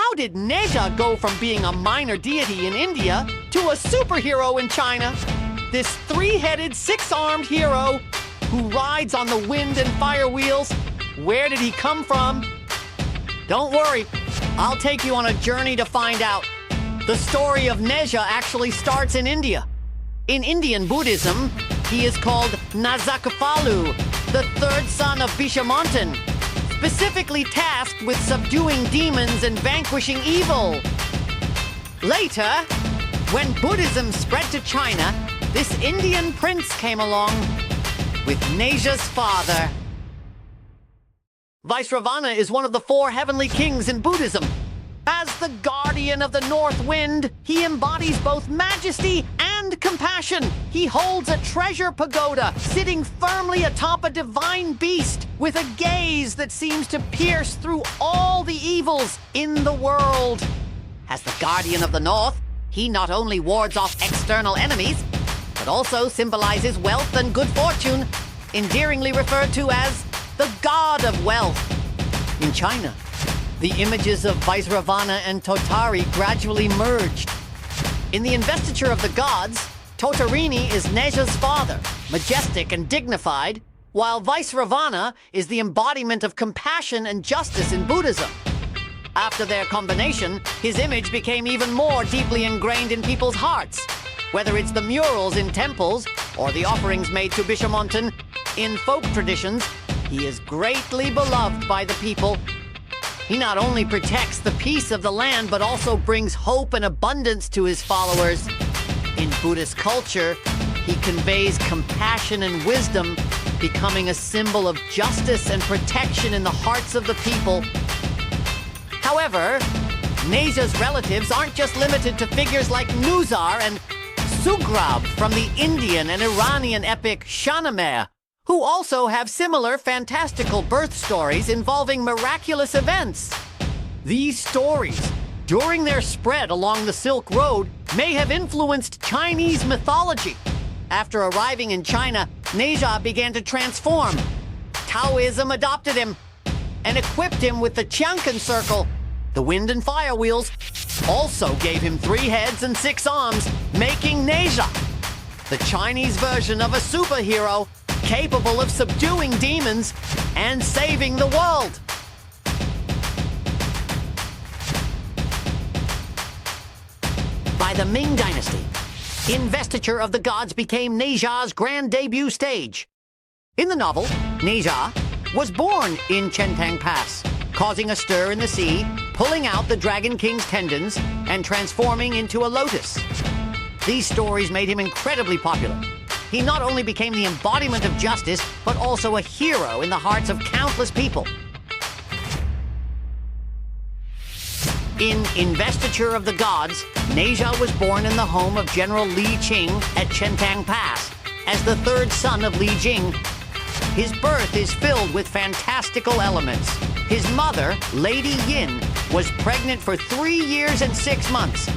How did Nezha go from being a minor deity in India to a superhero in China? This three-headed, six-armed hero who rides on the wind and fire wheels, where did he come from? Don't worry, I'll take you on a journey to find out. The story of Nezha actually starts in India. In Indian Buddhism, he is called Nazakafalu, the third son of Bishamontan, specifically tasked with subduing demons and vanquishing evil. Later, when Buddhism spread to China, this Indian prince came along with Nezha's father. Vaisravana is one of the four heavenly kings in Buddhism. As the guardian of the north wind, he embodies both majesty and compassion. He holds a treasure pagoda, sitting firmly atop a divine beast with a gaze that seems to pierce through all the evils in the world. As the guardian of the north, he not only wards off external enemies, but also symbolizes wealth and good fortune, endearingly referred to as the god of wealth. In China, the images of Vaisravana and Totari gradually merged. In the investiture of the gods, Totarini is Nezha's father, majestic and dignified, while Vaisravana is the embodiment of compassion and justice in Buddhism. After their combination, his image became even more deeply ingrained in people's hearts. Whether it's the murals in temples or the offerings made to Bishamontan in folk traditions, he is greatly beloved by the people. He not only protects the peace of the land, but also brings hope and abundance to his followers. In Buddhist culture, he conveys compassion and wisdom, becoming a symbol of justice and protection in the hearts of the people. However, Nezha's relatives aren't just limited to figures like Nuzar and Sugrab from the Indian and Iranian epic Shahnameh, who also have similar fantastical birth stories involving miraculous events. These stories, during their spread along the Silk Road, may have influenced Chinese mythology. After arriving in China, Nezha began to transform. Taoism adopted him and equipped him with the Qiankan circle. The wind and fire wheels also gave him 3 heads and 6 arms, making Nezha the Chinese version of a superhero capable of subduing demons and saving the world. By the Ming Dynasty, investiture of the gods became Nezha's grand debut stage. In the novel, Nezha was born in Chentang Pass, causing a stir in the sea, pulling out the Dragon King's tendons, and transforming into a lotus. These stories made him incredibly popular. He not only became the embodiment of justice, but also a hero in the hearts of countless people. In Investiture of the Gods, Nezha was born in the home of General Li Qing at Chentang Pass as the 3rd son of Li Jing. His birth is filled with fantastical elements. His mother, Lady Yin, was pregnant for 3 years and 6 months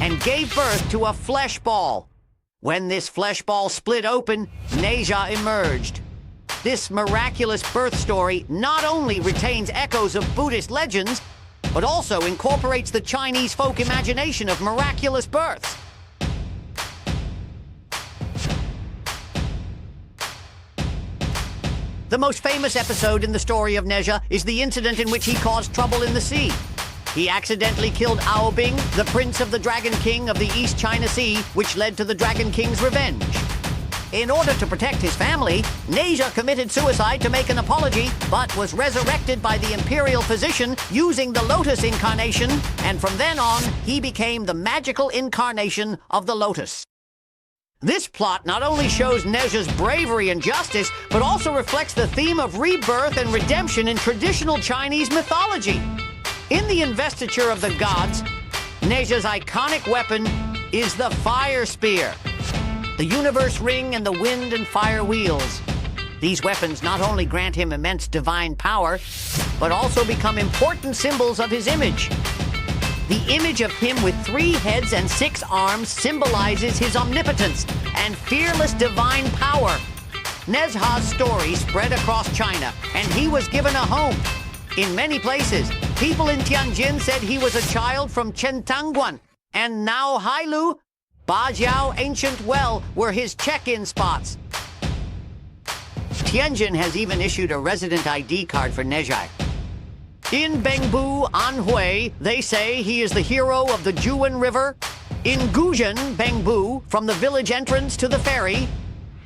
and gave birth to a flesh ball. When this flesh ball split open, Nezha emerged. This miraculous birth story not only retains echoes of Buddhist legends, but also incorporates the Chinese folk imagination of miraculous births. The most famous episode in the story of Nezha is the incident in which he caused trouble in the sea. He accidentally killed Ao Bing, the prince of the Dragon King of the East China Sea, which led to the Dragon King's revenge. In order to protect his family, Nezha committed suicide to make an apology, but was resurrected by the imperial physician using the lotus incarnation, and from then on, he became the magical incarnation of the lotus. This plot not only shows Nezha's bravery and justice, but also reflects the theme of rebirth and redemption in traditional Chinese mythology. In the Investiture of the Gods, Nezha's iconic weapon is the fire spear, the universe ring, and the wind and fire wheels. These weapons not only grant him immense divine power, but also become important symbols of his image. The image of him with 3 heads and 6 arms symbolizes his omnipotence and fearless divine power. Nezha's story spread across China, and he was given a home. In many places, People in Tianjin said he was a child from Chentangguan, and now Hailu, Bajiao Ancient Well were his check-in spots. Tianjin has even issued a resident ID card for Nezha. In Bengbu, Anhui, they say he is the hero of the Juan River. In Guzhen, Bengbu, from the village entrance to the ferry.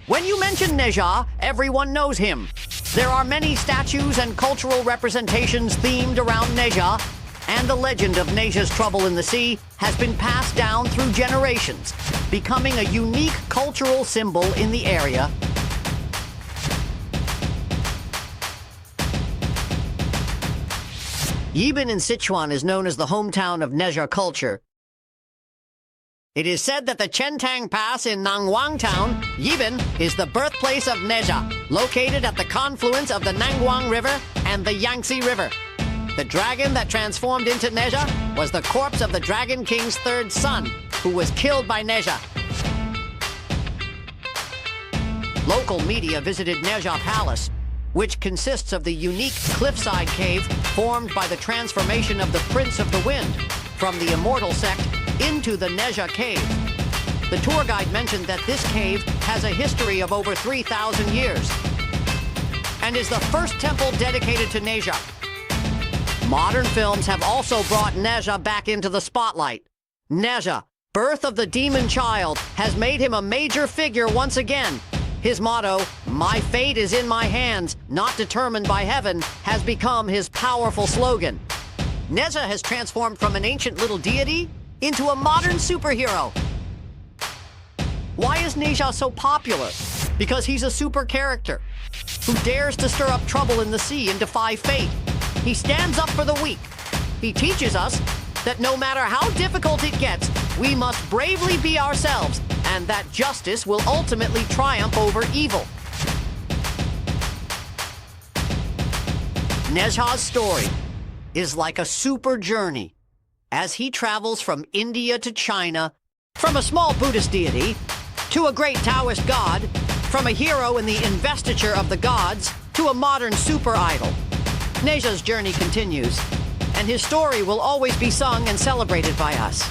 When you mention Nezha, everyone knows him. There are many statues and cultural representations themed around Nezha, and the legend of Nezha's trouble in the sea has been passed down through generations, becoming a unique cultural symbol in the area. Yibin in Sichuan is known as the hometown of Nezha culture. It is said that the Chentang Pass in Nangwang Town, Yibin, is the birthplace of Nezha, located at the confluence of the Nangwang River and the Yangtze River. The dragon that transformed into Nezha was the corpse of the Dragon King's third son, who was killed by Nezha. Local media visited Nezha Palace, which consists of the unique cliffside cave formed by the transformation of the Prince of the Wind from the immortal sect into the Nezha cave. The tour guide mentioned that this cave has a history of over 3,000 years and is the first temple dedicated to Nezha. Modern films have also brought Nezha back into the spotlight. Nezha, birth of the demon child, has made him a major figure once again. His motto, "My fate is in my hands, not determined by heaven," has become his powerful slogan. Nezha has transformed from an ancient little deity into a modern superhero. Why is Nezha so popular? Because he's a super character who dares to stir up trouble in the sea and defy fate. He stands up for the weak. He teaches us that no matter how difficult it gets, we must bravely be ourselves, and that justice will ultimately triumph over evil. Nezha's story is like a super journey as he travels from India to China, from a small Buddhist deity to a great Taoist god, from a hero in the investiture of the gods to a modern super idol. Nezha's journey continues, and his story will always be sung and celebrated by us.